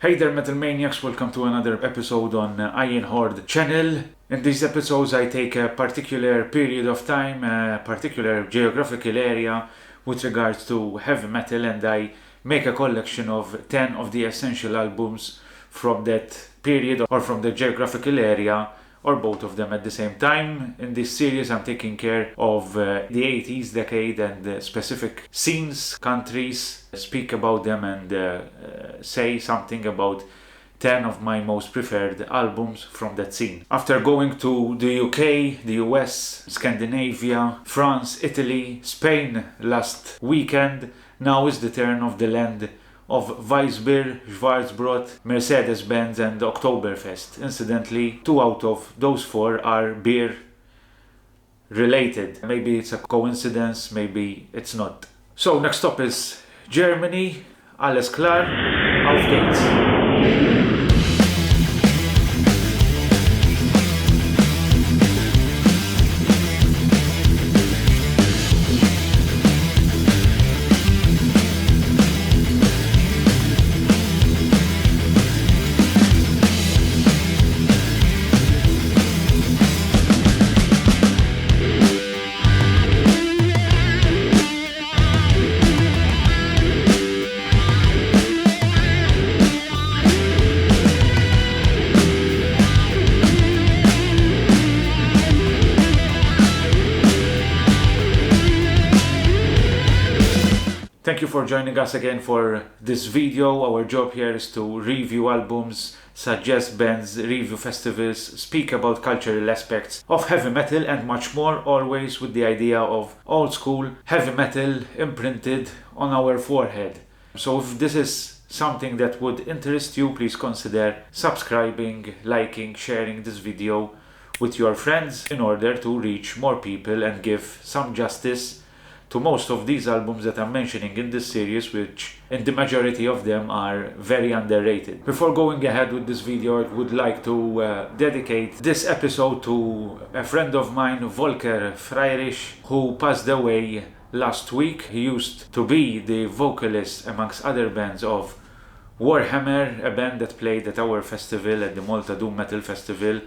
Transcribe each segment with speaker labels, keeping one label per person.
Speaker 1: Hey there Metal Maniacs, welcome to another episode on Iron Horde channel. In these episodes I take a particular period of time, a particular geographical area with regards to heavy metal, and I make a collection of 10 of the essential albums from that period or from the geographical area, or both of them at the same time. In this series I'm taking care of the 80s decade and specific scenes, countries, speak about them and say something about 10 of my most preferred albums from that scene. After going to the UK, the US, Scandinavia, France, Italy, Spain last weekend, now is the turn of the land of Weissbier, Schwarzbrot, Mercedes-Benz and Oktoberfest. Incidentally, 2 out of those 4 are beer related. Maybe it's a coincidence, maybe it's not. So next up is Germany. Alles klar, auf geht's. Thank you for joining us again for this video. Our job here is to review albums, suggest bands, review festivals, speak about cultural aspects of heavy metal and much more, always with the idea of old school heavy metal imprinted on our forehead. So if this is something that would interest you, please consider subscribing, liking, sharing this video with your friends in order to reach more people and give some justice to most of these albums that I'm mentioning in this series, which in the majority of them are very underrated. Before going ahead with this video, I would like to dedicate this episode to a friend of mine, Volker Freirich, who passed away last week. He used to be the vocalist, amongst other bands, of Warhammer, a band that played at our festival, at the Malta Doom Metal Festival.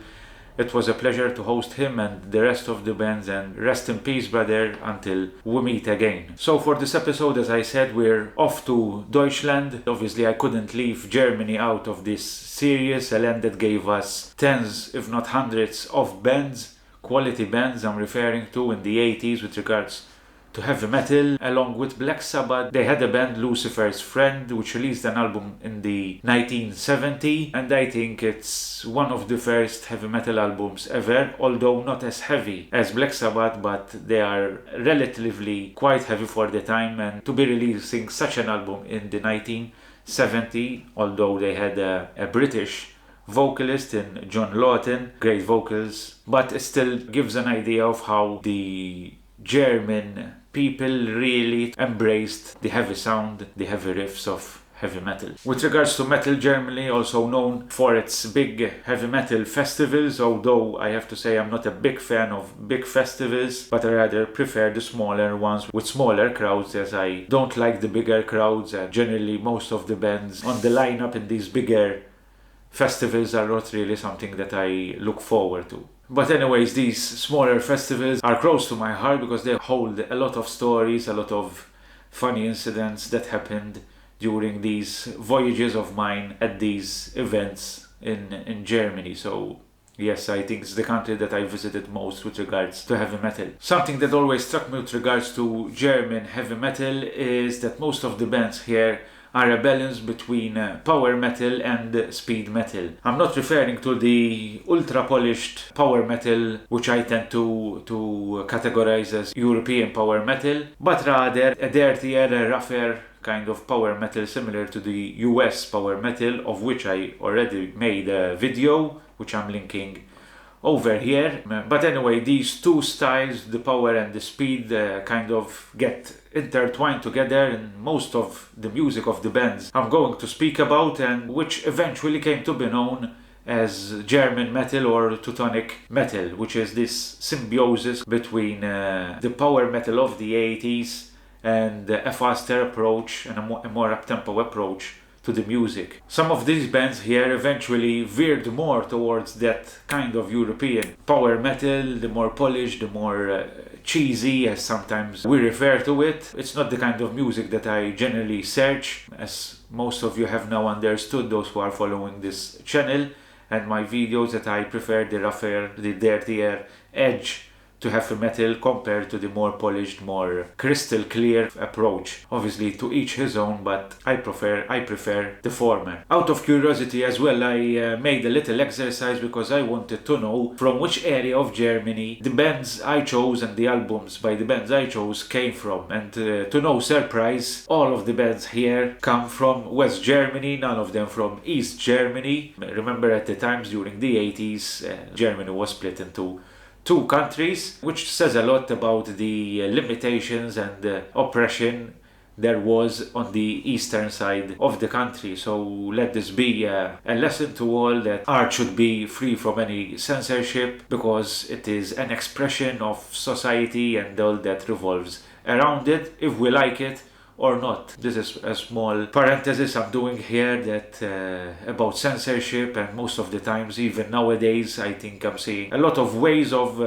Speaker 1: It was a pleasure to host him and the rest of the bands, and rest in peace, brother, until we meet again. So for this episode, as I said, we're off to Deutschland. Obviously I couldn't leave Germany out of this series, a land that gave us tens, if not hundreds, of bands, quality bands I'm referring to, in the 80s with regards to heavy metal. Along with Black Sabbath, they had a band, Lucifer's Friend, which released an album in the 1970, and I think it's one of the first heavy metal albums ever, although not as heavy as Black Sabbath, but they are relatively quite heavy for the time. And to be releasing such an album in the 1970, although they had a British vocalist in John Lawton, great vocals, but it still gives an idea of how the German people really embraced the heavy sound, the heavy riffs of heavy metal. With regards to metal, Germany also known for its big heavy metal festivals, although I have to say I'm not a big fan of big festivals, but I rather prefer the smaller ones with smaller crowds, as I don't like the bigger crowds. Generally most of the bands on the lineup in these bigger festivals are not really something that I look forward to. But anyways, these smaller festivals are close to my heart because they hold a lot of stories, a lot of funny incidents that happened during these voyages of mine at these events in Germany. So yes, I think it's the country that I visited most with regards to heavy metal. Something that always struck me with regards to German heavy metal is that most of the bands here are a balance between power metal and speed metal. I'm not referring to the ultra polished power metal, which I tend to categorize as European power metal, but rather a dirtier, a rougher kind of power metal similar to the US power metal, of which I already made a video, which I'm linking over here. But anyway, these two styles, the power and the speed, kind of get intertwined together in most of the music of the bands I'm going to speak about, and which eventually came to be known as German metal or Teutonic metal, which is this symbiosis between the power metal of the 80s and a faster approach and a more up-tempo approach to the music. Some of these bands here eventually veered more towards that kind of European power metal, the more polished, the more cheesy, as sometimes we refer to it. It's not the kind of music that I generally search, as most of you have now understood, those who are following this channel and my videos, that I prefer the rougher, the dirtier edge to heavy metal compared to the more polished, more crystal clear approach. Obviously to each his own, but I prefer the former. Out of curiosity as well, I made a little exercise because I wanted to know from which area of Germany the bands I chose and the albums by the bands I chose came from. And to no surprise, all of the bands here come from West Germany, none of them from East Germany. Remember, at the times during the 80s, Germany was split into two countries, which says a lot about the limitations and the oppression there was on the eastern side of the country. So let this be a lesson to all that art should be free from any censorship, because it is an expression of society and all that revolves around it, if we like it or not. This is a small parenthesis I'm doing here that about censorship, and most of the times, even nowadays, I think I'm seeing a lot of ways of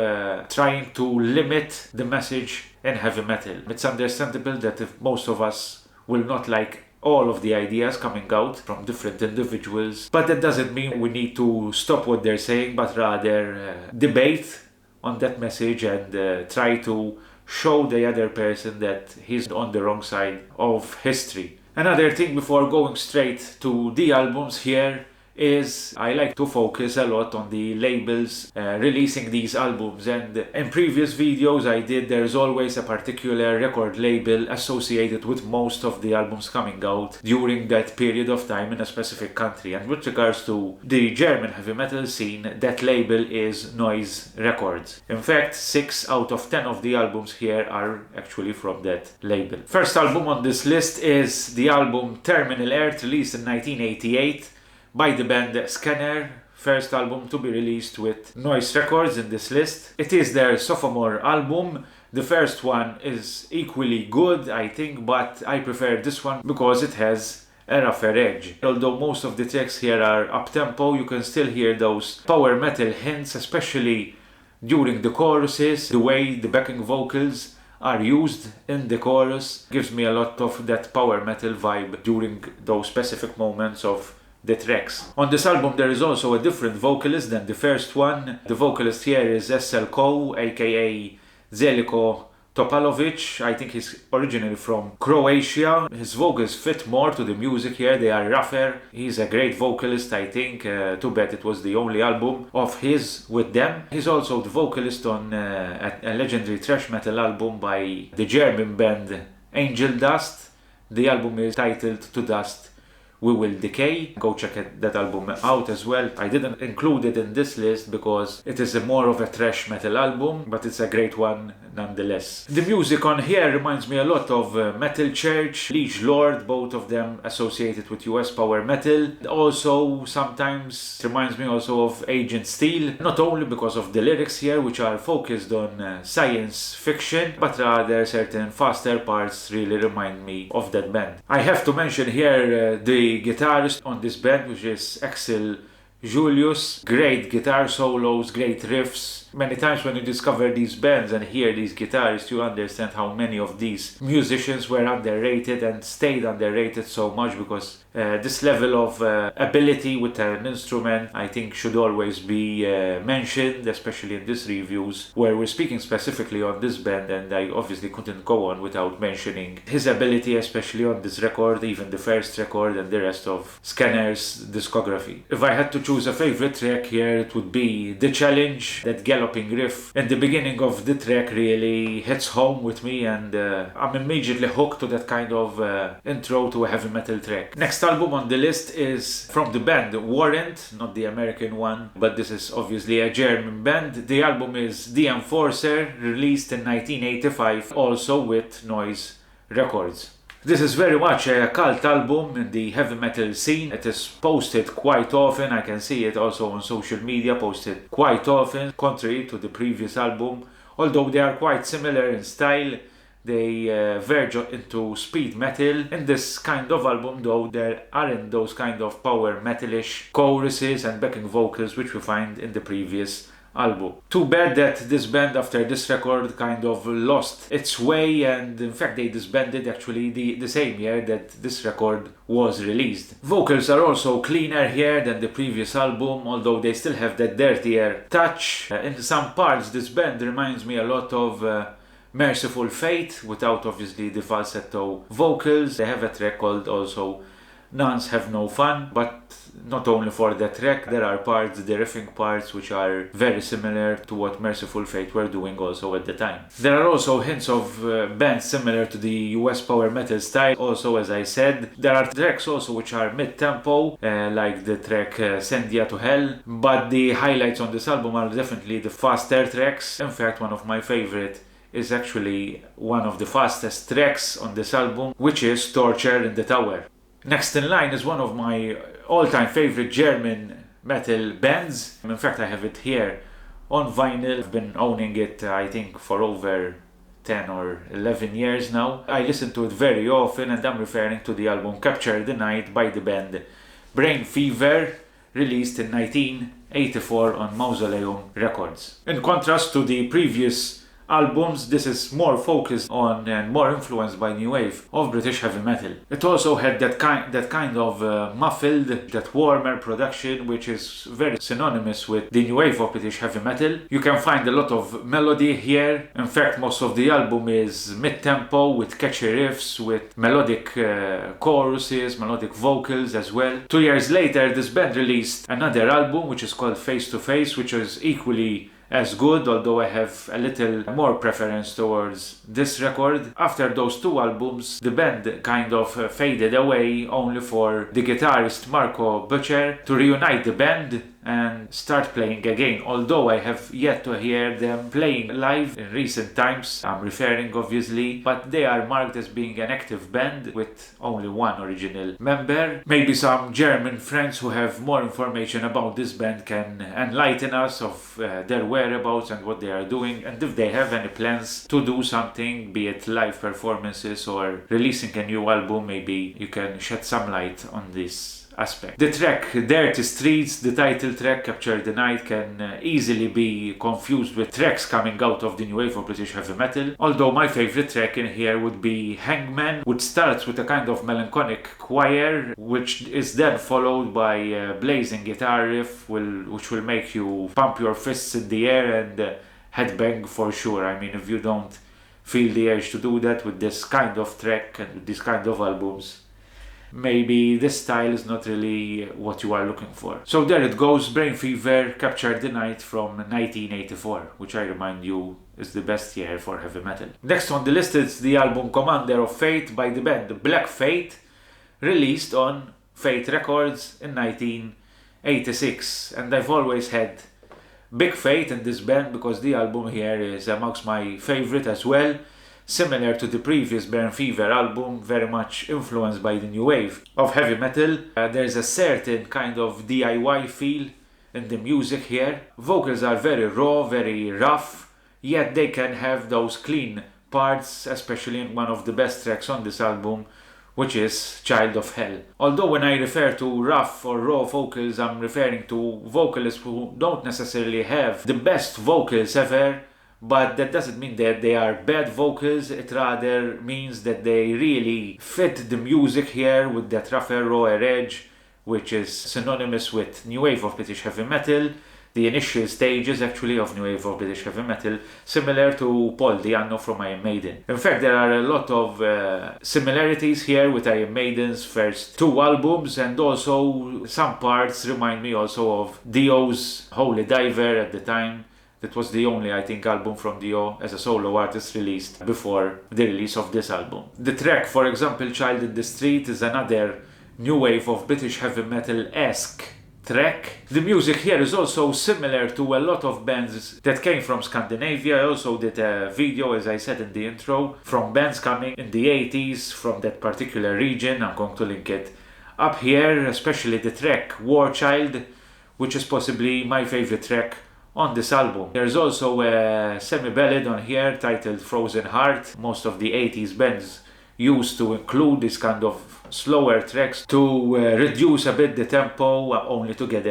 Speaker 1: trying to limit the message in heavy metal. It's understandable that if most of us will not like all of the ideas coming out from different individuals, but that doesn't mean we need to stop what they're saying, but rather debate on that message and try to show the other person that he's on the wrong side of history. Another thing before going straight to the albums here is I like to focus a lot on the labels releasing these albums, and in previous videos I did, there's always a particular record label associated with most of the albums coming out during that period of time in a specific country. And with regards to the German heavy metal scene, that label is Noise Records. In fact, 6 out of 10 of the albums here are actually from that label. First album on this list is the album Terminal Earth, released in 1988 by the band Scanner, first album to be released with Noise Records in this list. It is their sophomore album. The first one is equally good, I think, but I prefer this one because it has a rougher edge. Although most of the tracks here are up-tempo, you can still hear those power metal hints, especially during the choruses. The way the backing vocals are used in the chorus gives me a lot of that power metal vibe during those specific moments of the tracks. On this album there is also a different vocalist than the first one. The vocalist here is SLK, aka Zeliko Topalovic. I think he's originally from Croatia. His vocals fit more to the music here, they are rougher. He's a great vocalist, I think. Too bad it was the only album of his with them. He's also the vocalist on a legendary thrash metal album by the German band Angel Dust. The album is titled To Dust We Will Decay. Go check that album out as well. I didn't include it in this list because it is more of a thrash metal album, but it's a great one nonetheless. The music on here reminds me a lot of Metal Church, Liege Lord, both of them associated with US power metal. Also sometimes reminds me also of Agent Steel, not only because of the lyrics here, which are focused on science fiction, but rather certain faster parts really remind me of that band. I have to mention here the guitarist on this band, which is Axel Julius. Great guitar solos, great riffs. Many times when you discover these bands and hear these guitarists, you understand how many of these musicians were underrated and stayed underrated so much, because this level of ability with an instrument, I think, should always be mentioned, especially in these reviews where we're speaking specifically on this band, and I obviously couldn't go on without mentioning his ability, especially on this record, even the first record and the rest of Scanner's discography. If I had to choose a favorite track here, it would be The Challenge. That galloping riff in the beginning of the track really hits home with me, and I'm immediately hooked to that kind of intro to a heavy metal track. Next album on the list is from the band Warrant, not the American one, but this is obviously a German band. The album is The Enforcer, released in 1985, also with Noise Records. This is very much a cult album in the heavy metal scene. It is posted quite often. I can see it also on social media, posted quite often, contrary to the previous album. Although they are quite similar in style, they verge into speed metal. In this kind of album though, there aren't those kind of power metalish choruses and backing vocals which we find in the previous album. Too bad that this band after this record kind of lost its way, and in fact they disbanded actually the same year that this record was released. Vocals are also cleaner here than the previous album, although they still have that dirtier touch. In some parts this band reminds me a lot of Merciful Fate, without obviously the falsetto vocals. They have a track called also Nuns Have No Fun, but not only for that track, there are parts, the riffing parts, which are very similar to what Merciful Fate were doing also at the time. There are also hints of bands similar to the US power metal style. Also, as I said, there are tracks also which are mid-tempo, like the track Send Ya to Hell, but the highlights on this album are definitely the faster tracks. In fact, one of my favorite is actually one of the fastest tracks on this album, which is Torture in the Tower. Next in line is one of my all-time favorite German metal bands. In fact, I have it here on vinyl. I've been owning it, I think, for over 10 or 11 years now. I listen to it very often, and I'm referring to the album Capture the Night by the band Brain Fever, released in 1984 on Mausoleum Records. In contrast to the previous albums, this is more focused on and more influenced by new wave of British heavy metal. It also had that kind of muffled, that warmer production, which is very synonymous with the new wave of British heavy metal. You can find a lot of melody here. In fact, most of the album is mid-tempo with catchy riffs, with melodic choruses, melodic vocals as well. 2 years later, this band released another album which is called Face to Face, which is equally as good, although I have a little more preference towards this record. After those two albums, the band kind of faded away, only for the guitarist Marco Butcher to reunite the band and start playing again, although I have yet to hear them playing live in recent times. I'm referring obviously, but they are marked as being an active band with only one original member. Maybe some German friends who have more information about this band can enlighten us of their whereabouts and what they are doing, and if they have any plans to do something, be it live performances or releasing a new album. Maybe you can shed some light on this aspect. The track Dirty Streets, the title track Capture the Night, can easily be confused with tracks coming out of the new wave of British heavy metal, although my favorite track in here would be Hangman, which starts with a kind of melancholic choir, which is then followed by a blazing guitar riff, which will make you pump your fists in the air and headbang for sure. I mean, if you don't feel the urge to do that with this kind of track and with this kind of albums, maybe this style is not really what you are looking for. So there it goes, Brain Fever, Capture the Night from 1984, which I remind you is the best year for heavy metal. Next on the list is the album Commander of Fate by the band Black Fate, released on Fate Records in 1986. And I've always had big faith in this band because the album here is amongst my favorite as well. Similar to the previous Brain Fever album, very much influenced by the new wave of heavy metal. There's a certain kind of DIY feel in the music here. Vocals are very raw, very rough, yet they can have those clean parts, especially in one of the best tracks on this album, which is Child of Hell. Although when I refer to rough or raw vocals, I'm referring to vocalists who don't necessarily have the best vocals ever, but that doesn't mean that they are bad vocals. It rather means that they really fit the music here with that rougher, rawer edge, which is synonymous with new wave of British heavy metal, the initial stages actually of new wave of British heavy metal, similar to Paul Di'Anno from Iron Maiden. In fact, there are a lot of similarities here with Iron Maiden's first two albums, and also some parts remind me also of Dio's Holy Diver at the time. That was the only, I think, album from Dio as a solo artist released before the release of this album. The track, for example, Child in the Street, is another new wave of British heavy metal-esque track. The music here is also similar to a lot of bands that came from Scandinavia. I also did a video, as I said in the intro, from bands coming in the 80s from that particular region. I'm going to link it up here, especially the track War Child, which is possibly my favorite track on this album. There's also a semi-ballad on here titled Frozen Heart. Most of the 80s bands used to include this kind of slower tracks to reduce a bit the tempo, only to get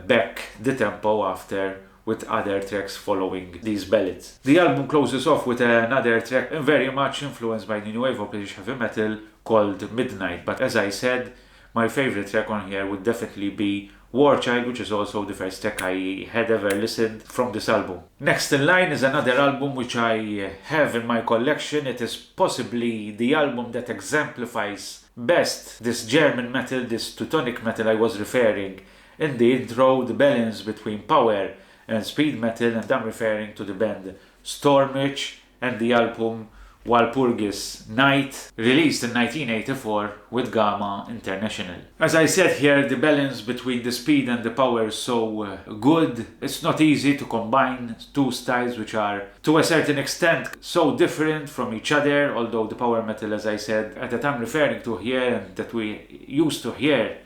Speaker 1: back the tempo after with other tracks following these ballads. The album closes off with another track very much influenced by the new wave of British heavy metal called Midnight, but as I said, my favorite track on here would definitely be War Child, which is also the first track I had ever listened from this album. Next in line is another album which I have in my collection. It is possibly the album that exemplifies best this German metal, this Teutonic metal I was referring in the intro, the balance between power and speed metal, and I'm referring to the band Stormwitch and the album Walpurgis Night, released in 1984 with Gamma International. As I said here, the balance between the speed and the power is so good. It's not easy to combine two styles which are to a certain extent so different from each other, although the power metal, as I said, that I'm referring to here and that we used to hear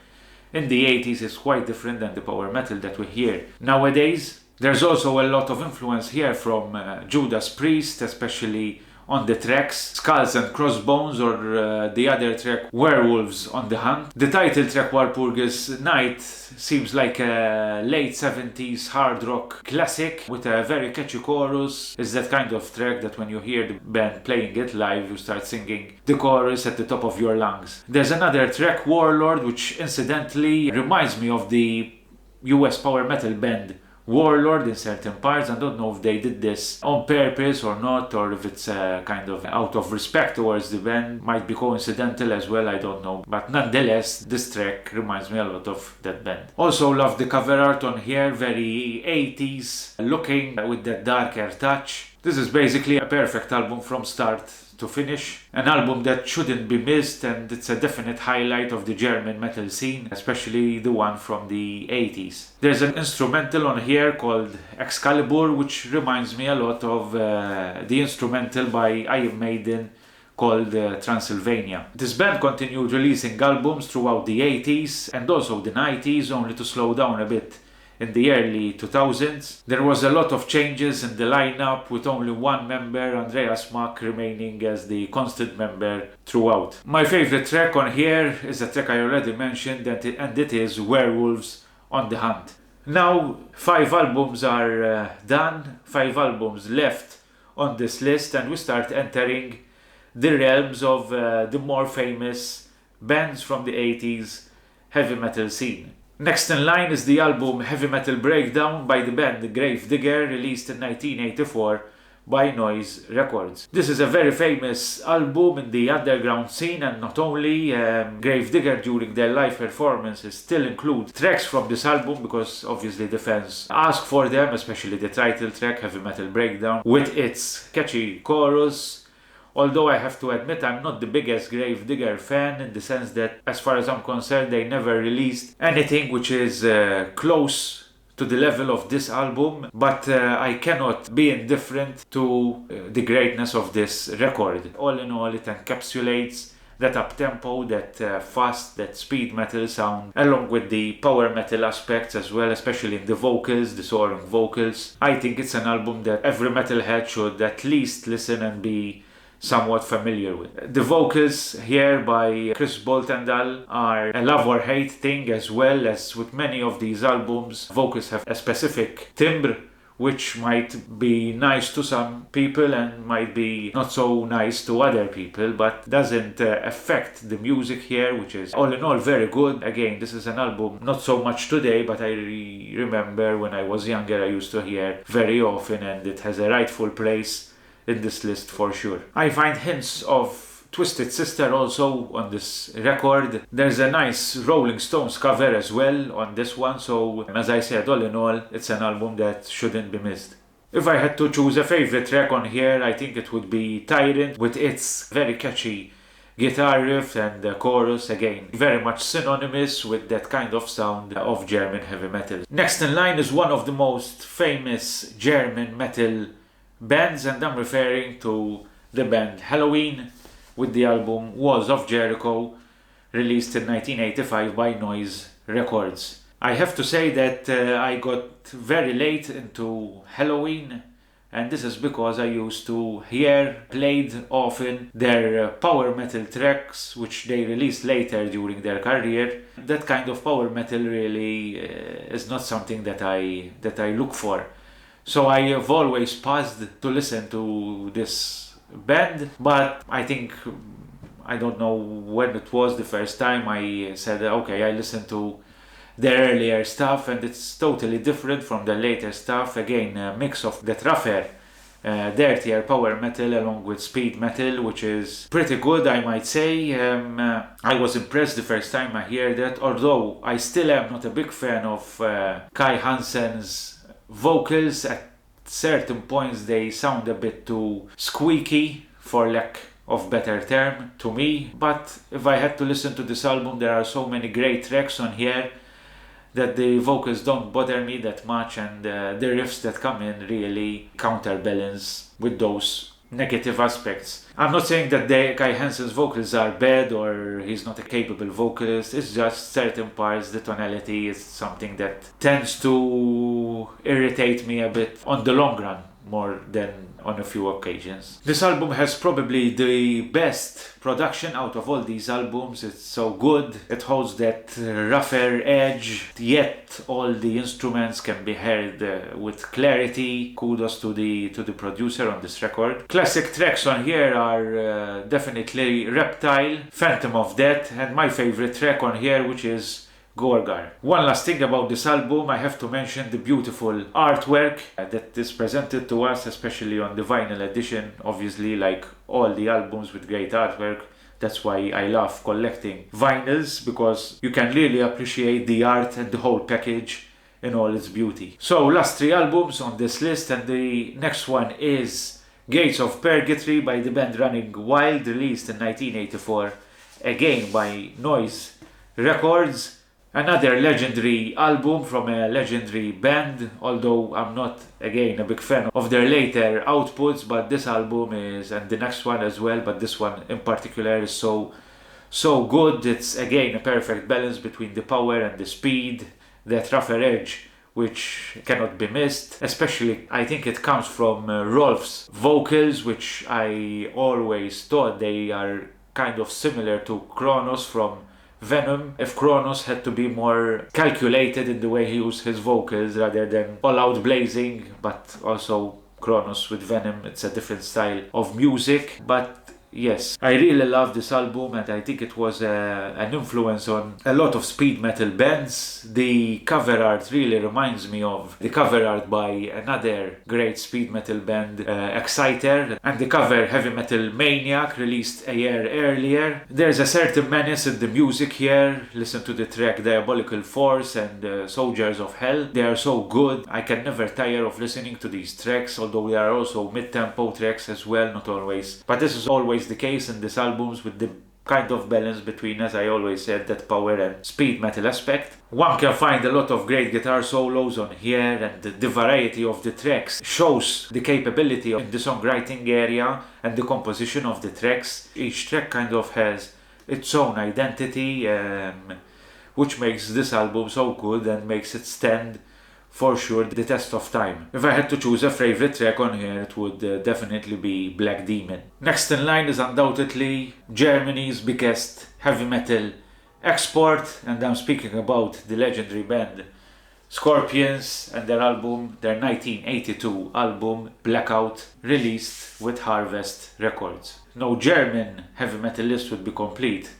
Speaker 1: in the 80s is quite different than the power metal that we hear nowadays. There's also a lot of influence here from Judas Priest, especially on the tracks Skulls and Crossbones, or the other track Werewolves on the Hunt. The title track Walpurgis Night seems like a late 70s hard rock classic with a very catchy chorus. It's that kind of track that when you hear the band playing it live, you start singing the chorus at the top of your lungs. There's another track Warlord, which incidentally reminds me of the US power metal band Warlord in certain parts. I don't know if they did this on purpose or not, or if it's kind of out of respect towards the band. Might be coincidental as well, I don't know. But nonetheless, this track reminds me a lot of that band. Also love the cover art on here, very 80s looking with that darker touch. This is basically a perfect album from start to finish. An album that shouldn't be missed, and it's a definite highlight of the German metal scene, especially the one from the 80s. There's an instrumental on here called Excalibur, which reminds me a lot of the instrumental by Iron Maiden called Transylvania. This band continued releasing albums throughout the 80s and also the 90s, only to slow down a bit in the early 2000s. There was a lot of changes in the lineup, with only one member, Andreas Mack, remaining as the constant member throughout. My favorite track on here is a track I already mentioned, and it is Werewolves on the Hunt. Now 5 albums are done, 5 albums left on this list, and we start entering the realms of the more famous bands from the 80s heavy metal scene. Next in line is the album Heavy Metal Breakdown by the band Gravedigger, released in 1984 by Noise Records. This is a very famous album in the underground scene, and not only Gravedigger during their live performances still include tracks from this album, because obviously the fans ask for them, especially the title track Heavy Metal Breakdown with its catchy chorus. Although I have to admit I'm not the biggest Gravedigger fan, in the sense that as far as I'm concerned they never released anything which is close to the level of this album, but I cannot be indifferent to the greatness of this record. All in all, it encapsulates that up-tempo, that fast, that speed metal sound, along with the power metal aspects as well, especially in the vocals, the soaring vocals. I think it's an album that every metalhead should at least listen and be somewhat familiar with. The vocals here by Chris Boltendal are a love or hate thing, as well as with many of these albums. Vocals have a specific timbre which might be nice to some people and might be not so nice to other people, but doesn't affect the music here, which is all in all very good. Again, this is an album not so much today, but I remember when I was younger I used to hear very often, and it has a rightful place in this list for sure. I find hints of Twisted Sister also on this record. There's a nice Rolling Stones cover as well on this one, so as I said, all in all, it's an album that shouldn't be missed. If I had to choose a favorite track on here, I think it would be Tyrant, with its very catchy guitar riff and the chorus, again very much synonymous with that kind of sound of German heavy metal. Next in line is one of the most famous German metal bands, and I'm referring to the band Halloween with the album Walls of Jericho, released in 1985 by Noise Records. I have to say that I got very late into Halloween, and this is because I used to hear played often their power metal tracks, which they released later during their career. That kind of power metal really is not something that I look for. So I have always paused to listen to this band, but I think, I don't know when it was the first time I said, okay, I listened to their earlier stuff, and it's totally different from the later stuff. Again, a mix of the rougher, dirtier power metal along with speed metal, which is pretty good, I might say. I was impressed the first time I heard that, although I still am not a big fan of Kai Hansen's vocals. At certain points they sound a bit too squeaky, for lack of better term, to me. But if I had to listen to this album, there are so many great tracks on here that the vocals don't bother me that much, and the riffs that come in really counterbalance with those negative aspects. I'm not saying that Kai Hansen's vocals are bad or he's not a capable vocalist. It's just certain parts, the tonality is something that tends to irritate me a bit on the long run, more than on a few occasions. This album has probably the best production out of all these albums. It's so good. It holds that rougher edge, yet all the instruments can be heard with clarity. Kudos to the producer on this record. Classic tracks on here are definitely Reptile, Phantom of Death, and my favorite track on here, which is Gorgar. One last thing about this album, I have to mention the beautiful artwork that is presented to us, especially on the vinyl edition. Obviously, like all the albums with great artwork, that's why I love collecting vinyls, because you can really appreciate the art and the whole package in all its beauty. So, last 3 albums on this list, and the next one is Gates of Purgatory by the band Running Wild, released in 1984, again by Noise Records. Another legendary album from a legendary band, although I'm not, again, a big fan of their later outputs, but this album is, and the next one as well, but this one in particular is so good. It's, again, a perfect balance between the power and the speed, that rougher edge, which cannot be missed. Especially, I think it comes from Rolf's vocals, which I always thought they are kind of similar to Kronos from Venom, if Kronos had to be more calculated in the way he used his vocals rather than all out blazing, but also Kronos with Venom, it's a different style of music. But yes, I really love this album, and I think it was an influence on a lot of speed metal bands. The cover art really reminds me of the cover art by another great speed metal band, Exciter, and the cover Heavy Metal Maniac, released a year earlier. There's a certain menace in the music here. Listen to the track Diabolical Force and Soldiers of Hell. They are so good. I can never tire of listening to these tracks, although there are also mid-tempo tracks as well, not always. But this is always the case in these albums, with the kind of balance between, as I always said, that power and speed metal aspect. One can find a lot of great guitar solos on here, and the variety of the tracks shows the capability in the songwriting area and the composition of the tracks. Each track kind of has its own identity, which makes this album so good and makes it stand for sure the test of time. If I had to choose a favorite track on here, it would definitely be Black Demon. Next in line is undoubtedly Germany's biggest heavy metal export, and I'm speaking about the legendary band Scorpions and their album, their 1982 album Blackout, released with Harvest Records. No German heavy metal list would be complete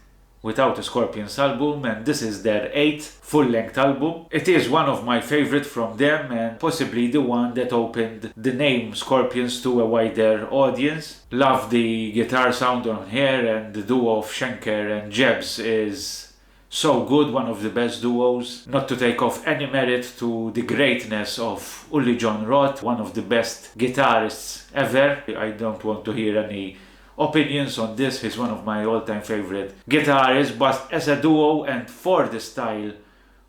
Speaker 1: without a Scorpions album, and this is their 8th full-length album. It is one of my favorite from them, and possibly the one that opened the name Scorpions to a wider audience. Love the guitar sound on here, and the duo of Schenker and Jebs is so good, one of the best duos. Not to take off any merit to the greatness of Uli John Roth, one of the best guitarists ever. I don't want to hear any opinions on this. He's one of my all-time favorite guitarists, but as a duo and for the style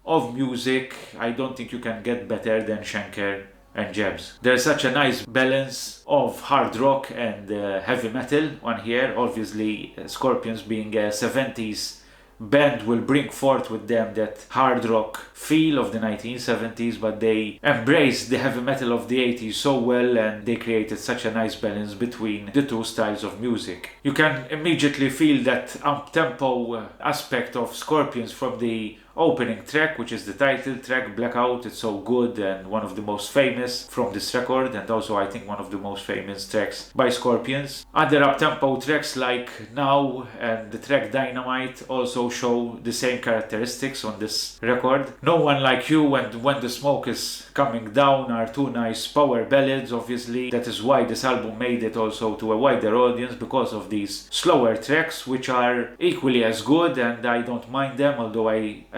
Speaker 1: of music, I don't think you can get better than Schenker and Jebs. There's such a nice balance of hard rock and heavy metal on here. Obviously, Scorpions being a 70s band will bring forth with them that hard rock feel of the 1970s, but they embraced the heavy metal of the 80s so well, and they created such a nice balance between the two styles of music. You can immediately feel that up-tempo aspect of Scorpions from the opening track, which is the title track, Blackout. It's so good and one of the most famous from this record, and also I think one of the most famous tracks by Scorpions. Other up-tempo tracks like Now and the track Dynamite also show the same characteristics on this record. No One Like You and When the Smoke Is Coming Down are two nice power ballads, obviously. That is why this album made it also to a wider audience, because of these slower tracks, which are equally as good, and I don't mind them, although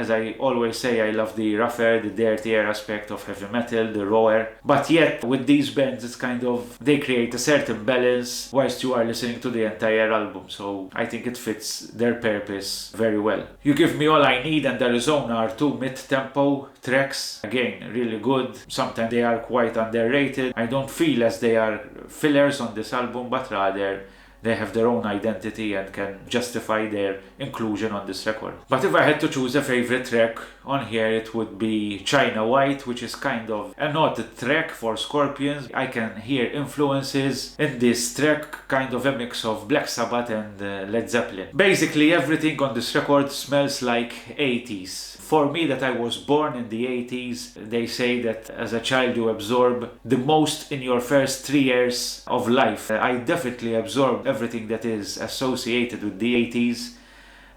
Speaker 1: as I always say, I love the rougher, the dirtier aspect of heavy metal, the rawer. But yet, with these bands, it's kind of, they create a certain balance whilst you are listening to the entire album. So I think it fits their purpose very well. You Give Me All I Need and Arizona are two mid-tempo tracks. Again, really good. Sometimes they are quite underrated. I don't feel as they are fillers on this album, but rather they have their own identity and can justify their inclusion on this record. But if I had to choose a favorite track on here, it would be China White, which is kind of an odd track for Scorpions. I can hear influences in this track, kind of a mix of Black Sabbath and Led Zeppelin. Basically everything on this record smells like 80s. For me, that I was born in the 80s, they say that as a child you absorb the most in your first 3 years of life. I definitely absorbed everything that is associated with the 80s.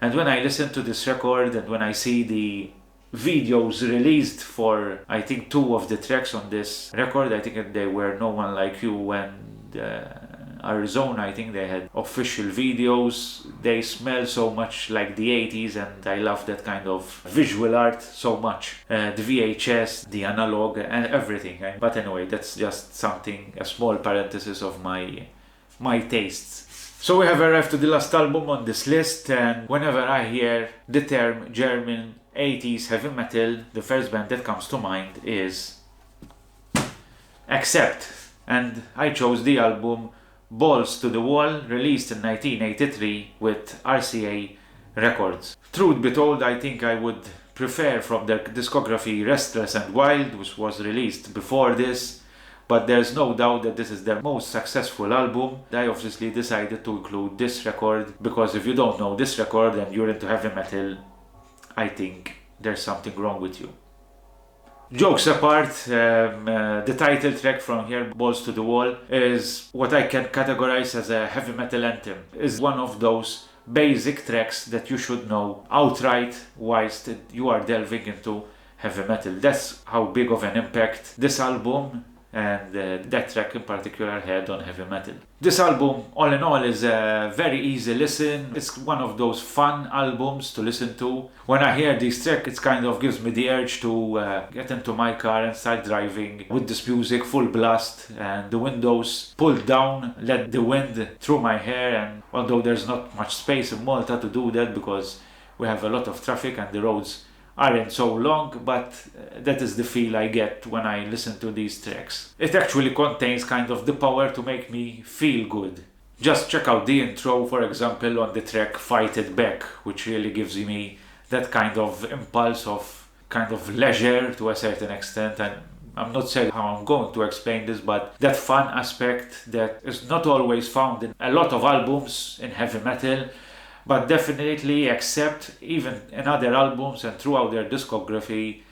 Speaker 1: And when I listen to this record and when I see the videos released for, I think, 2 of the tracks on this record, I think they were No One Like You and Arizona, I think they had official videos. They smell so much like the 80s, and I love that kind of visual art so much. The VHS, the analog, and everything. But anyway, that's just something, a small parenthesis of my tastes. So we have arrived to the last album on this list, and whenever I hear the term German 80s heavy metal, the first band that comes to mind is Accept. And I chose the album Balls to the Wall, released in 1983 with RCA Records. Truth be told, I think I would prefer from their discography Restless and Wild, which was released before this, but there's no doubt that this is their most successful album. I obviously decided to include this record because if you don't know this record and you're into heavy metal, I think there's something wrong with you. Jokes apart, the title track from here, Balls to the Wall, is what I can categorize as a heavy metal anthem. It's one of those basic tracks that you should know outright whilst you are delving into heavy metal. That's how big of an impact this album and that track in particular had on heavy metal. This album, all in all, is a very easy listen. It's one of those fun albums to listen to. When I hear this track, it kind of gives me the urge to get into my car and start driving with this music full blast and the windows pulled down, let the wind through my hair. And although there's not much space in Malta to do that because we have a lot of traffic and the roads aren't so long, but that is the feel I get when I listen to these tracks. It actually contains kind of the power to make me feel good. Just check out the intro, for example, on the track Fight It Back, which really gives me that kind of impulse of kind of leisure to a certain extent. And I'm not saying how I'm going to explain this, but that fun aspect that is not always found in a lot of albums in heavy metal, but definitely Accept, even in other albums and throughout their discography,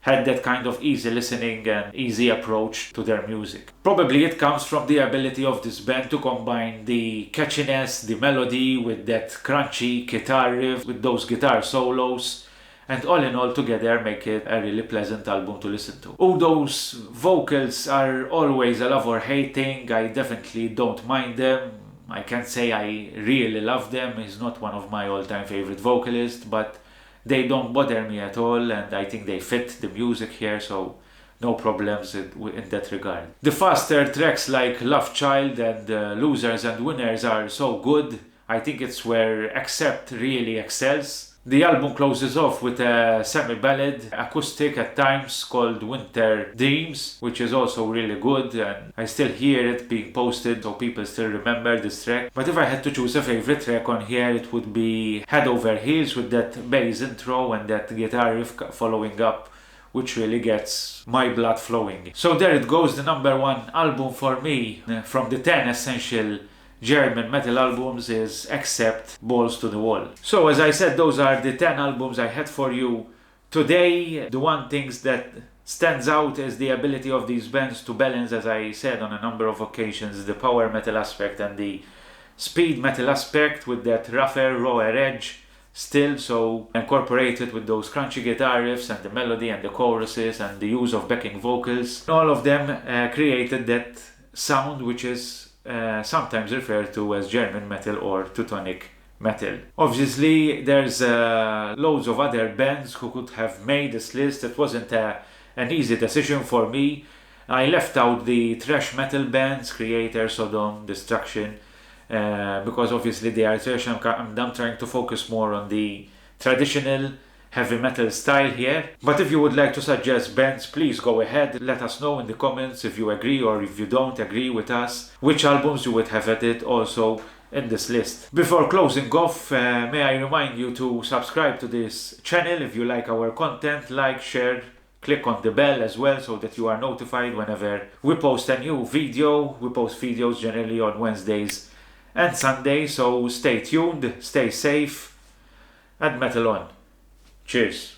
Speaker 1: had that kind of easy listening and easy approach to their music. Probably it comes from the ability of this band to combine the catchiness, the melody with that crunchy guitar riff, with those guitar solos, and all in all together make it a really pleasant album to listen to. All those vocals are always a love or hate thing. I definitely don't mind them. I can't say I really love them. He's not one of my all-time favorite vocalists, but they don't bother me at all, and I think they fit the music here, so no problems in that regard. The faster tracks like Love Child and Losers and Winners are so good. I think it's where Accept really excels. The album closes off with a semi-ballad acoustic at times called Winter Dreams, which is also really good, and I still hear it being posted, so people still remember this track. But if I had to choose a favorite track on here, it would be Head Over Heels, with that bass intro and that guitar riff following up, which really gets my blood flowing. So there it goes, the number one album for me from the 10 essential German metal albums is Accept Balls to the Wall. So as I said, those are the 10 albums I had for you today. The one thing that stands out is the ability of these bands to balance, as I said on a number of occasions, the power metal aspect and the speed metal aspect with that rougher, rawer edge still, so incorporated with those crunchy guitar riffs and the melody and the choruses and the use of backing vocals. All of them created that sound which is sometimes referred to as German metal or Teutonic metal. Obviously, there's loads of other bands who could have made this list. It wasn't an easy decision for me. I left out the thrash metal bands, Creator, Sodom, Destruction, because obviously they are thrash. I'm trying to focus more on the traditional heavy metal style here. But if you would like to suggest bands, please go ahead. Let us know in the comments if you agree or if you don't agree with us, which albums you would have added also in this list. Before closing off, may I remind you to subscribe to this channel if you like our content, like, share, click on the bell as well so that you are notified whenever we post a new video. We post videos generally on Wednesdays and Sundays, so stay tuned, stay safe, and metal on. Cheers.